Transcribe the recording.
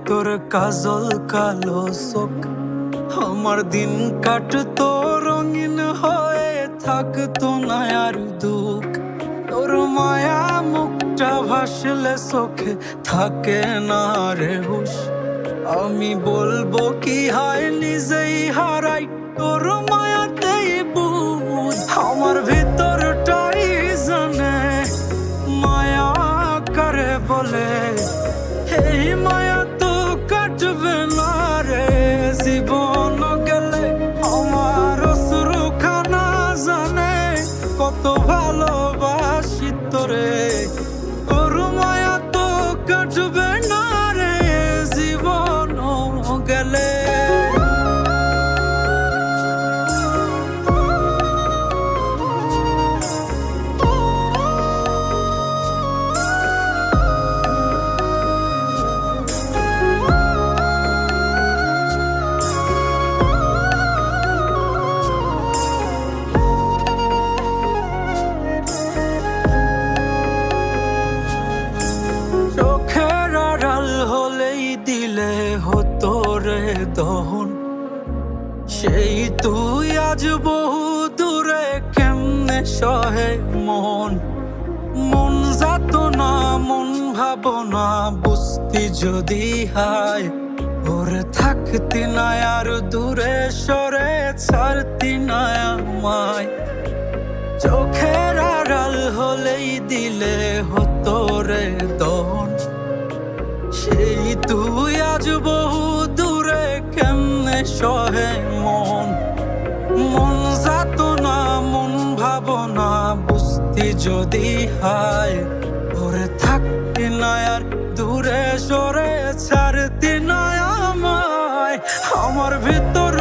তোর কাজল কালো চোখ, আমার দিন কাটতো রঙিন হয়ে, থাকতো না আর দুঃখ। তোর মায়া মুখটা ভাসলে চোখে থাকে না রে হুশ। আমি বলবো কি হয় নিজেই হারাই তোর মায়াতেই বুঝ। আমার ভিতরটাই জানে মায়া করে বলে, এই মায়া তো কাটবে না রে জীবন গেলে। আমার অশ্রুখানা জানে কত ভালোবাসি তোরে, তোর মায়া তো কাটবে না রে জীবন গেলে। চোখের আড়াল হলেই দিলে হতো রে দহন, সেই তুই আজ বহু দূরে কেমনে সহে মন। মন যাত না মন ভাবনা বুঝতি যদি হায়, ওরে থাকতি না আর দূরে সরে ছাড়তি না আমায়। চোখের আড়াল হলেই দিলে হতো রে দহন, সেই তুই আজ বহু দূরে কেমনে সহে মন। মন যাত না মন ভাবনা বুঝতি যদি হায়, ওরে থাকতি না আর দূরে সরে ছাড়তি না আমায়। আমার ভিতর